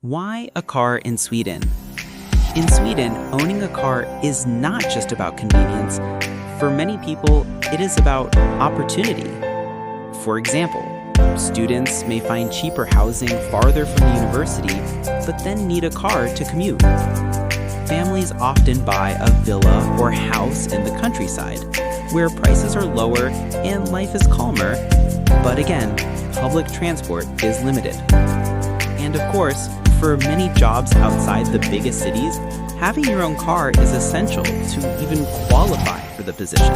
Why a car in Sweden? In Sweden, owning a car is not just about convenience. For many people, it is about opportunity. For example, students may find cheaper housing farther from the university, but then need a car to commute. Families often buy a villa or house in the countryside, where prices are lower and life is calmer, but again, public transport is limited. And of course, for many jobs outside the biggest cities, having your own car is essential to even qualify for the position.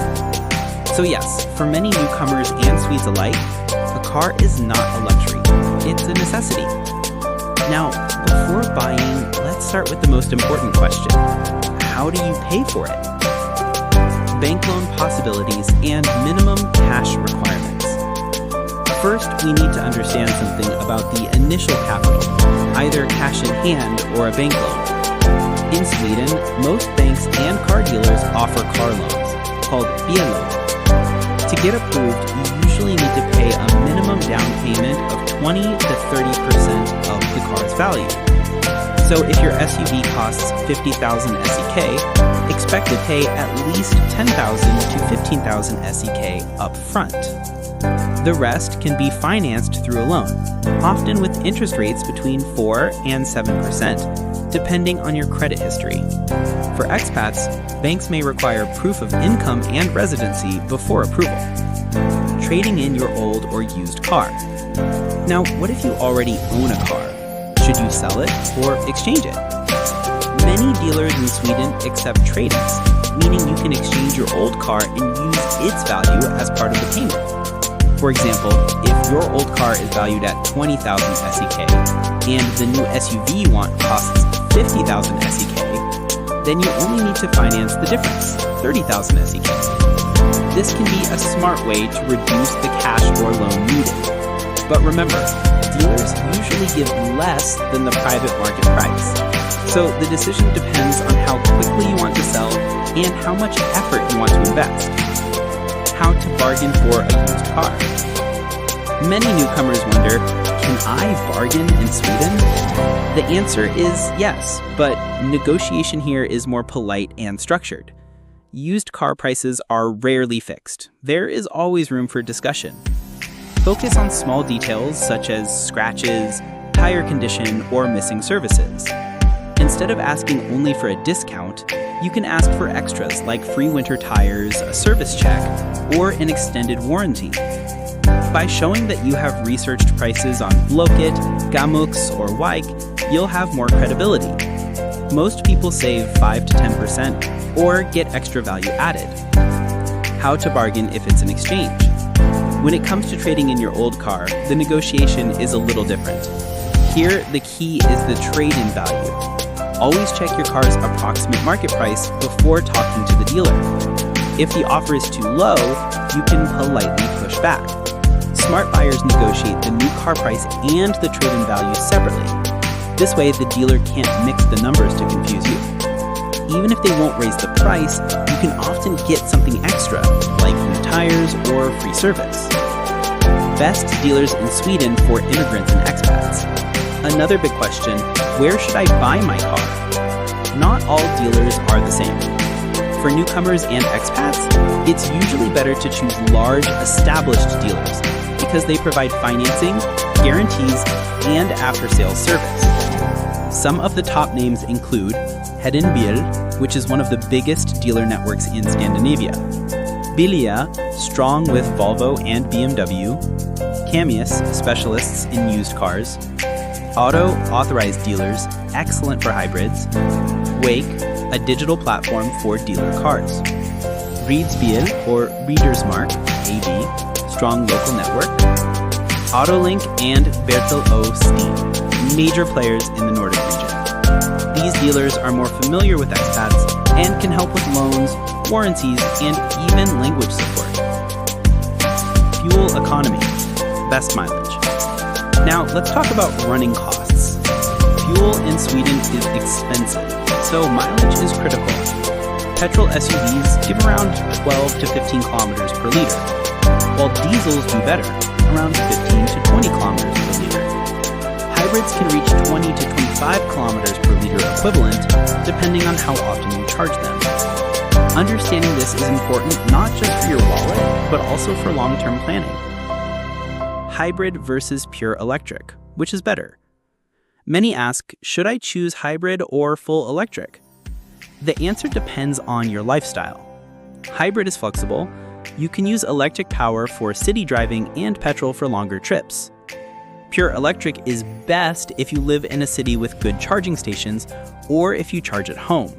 So yes, for many newcomers and Swedes alike, a car is not a luxury, it's a necessity. Now, before buying, let's start with the most important question. How do you pay for it? Bank loan possibilities and minimum cash requirements. First, we need to understand something about the initial capital, either cash in hand or a bank loan. In Sweden, most banks and car dealers offer car loans, called bielån. To get approved, you usually need to pay a minimum down payment of 20 to 30% of the car's value. So if your SUV costs 50,000 SEK, expect to pay at least 10,000 to 15,000 SEK up front. The rest can be financed through a loan, often with interest rates between 4 and 7%, depending on your credit history. For expats, banks may require proof of income and residency before approval. Trading in your old or used car. Now, what if you already own a car? Should you sell it or exchange it? Many dealers in Sweden accept trade-ins, meaning you can exchange your old car and use its value as part of the payment. For example, if your old car is valued at 20,000 SEK and the new SUV you want costs 50,000 SEK, then you only need to finance the difference, 30,000 SEK. This can be a smart way to reduce the cash or loan needed. But remember, dealers usually give less than the private market price. So the decision depends on how quickly you want to sell and how much effort you want to invest. How to bargain for a used car. Many newcomers wonder, can I bargain in Sweden? The answer is yes, but negotiation here is more polite and structured. Used car prices are rarely fixed. There is always room for discussion. Focus on small details such as scratches, tire condition, or missing services. Instead of asking only for a discount, you can ask for extras like free winter tires, a service check, or an extended warranty. By showing that you have researched prices on Blocket, Gamux, or Wike, you'll have more credibility. Most people save 5 to 10% or get extra value added. How to bargain if it's an exchange. When it comes to trading in your old car, the negotiation is a little different. Here, the key is the trade-in value. Always check your car's approximate market price before talking to the dealer. If the offer is too low, you can politely push back. Smart buyers negotiate the new car price and the trade-in value separately. This way, the dealer can't mix the numbers to confuse you. Even if they won't raise the price, you can often get something extra, like new tires or free service. Best dealers in Sweden for immigrants and expats. Another big question, where should I buy my car? Not all dealers are the same. For newcomers and expats, it's usually better to choose large, established dealers because they provide financing, guarantees, and after-sales service. Some of the top names include Hedin Bil, which is one of the biggest dealer networks in Scandinavia, Bilia, strong with Volvo and BMW, Camius, specialists in used cars, Auto authorized dealers, excellent for hybrids, Wake, a digital platform for dealer cars, Ridsbil or Readersmark, AB, strong local network, Autolink and Bertil O Steen, major players in the Nordic region. These dealers are more familiar with expats and can help with loans, warranties, and even language support. Fuel economy, best mileage. Now, let's talk about running costs. Fuel in Sweden is expensive, so mileage is critical. Petrol SUVs give around 12 to 15 kilometers per liter, while diesels do better, around 15 to 20 kilometers per liter. Hybrids can reach 20 to 25 5 kilometers per liter equivalent, depending on how often you charge them. Understanding this is important not just for your wallet, but also for long-term planning. Hybrid versus pure electric, which is better? Many ask, should I choose hybrid or full electric? The answer depends on your lifestyle. Hybrid is flexible. You can use electric power for city driving and petrol for longer trips. Pure electric is best if you live in a city with good charging stations or if you charge at home.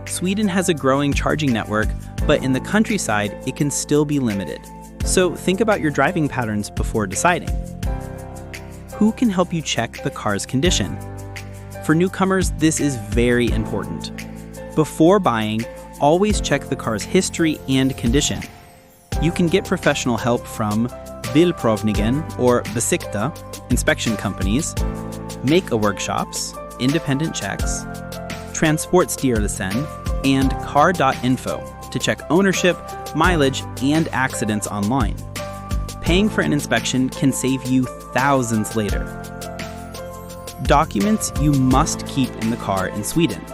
Sweden has a growing charging network, but in the countryside, it can still be limited. So think about your driving patterns before deciding. Who can help you check the car's condition? For newcomers, this is very important. Before buying, always check the car's history and condition. You can get professional help from Bilprovningen or Besikta, inspection companies, Make-A workshops, independent checks, Transportstyrelsen, and car.info to check ownership, mileage, and accidents online. Paying for an inspection can save you thousands later. Documents you must keep in the car in Sweden.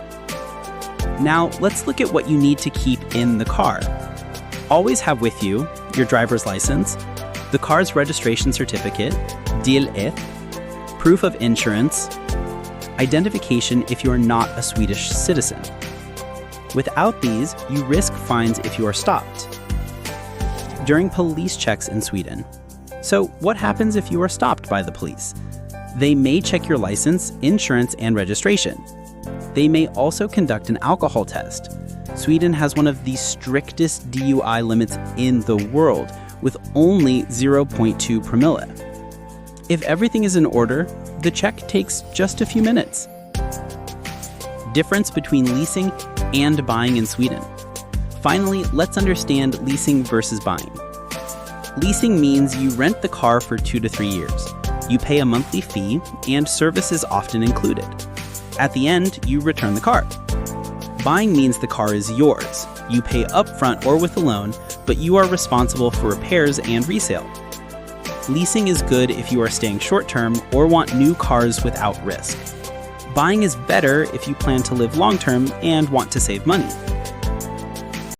Now, let's look at what you need to keep in the car. Always have with you your driver's license, the car's registration certificate, Del 1, proof of insurance, identification if you are not a Swedish citizen. Without these, you risk fines if you are stopped. During police checks in Sweden. So what happens if you are stopped by the police? They may check your license, insurance, and registration. They may also conduct an alcohol test. Sweden has one of the strictest DUI limits in the world, with only 0.2 promille. If everything is in order, the check takes just a few minutes. Difference between leasing and buying in Sweden. Finally, let's understand leasing versus buying. Leasing means you rent the car for 2 to 3 years. You pay a monthly fee, and service is often included. At the end, you return the car. Buying means the car is yours. You pay upfront or with a loan, but you are responsible for repairs and resale. Leasing is good if you are staying short-term or want new cars without risk. Buying is better if you plan to live long-term and want to save money.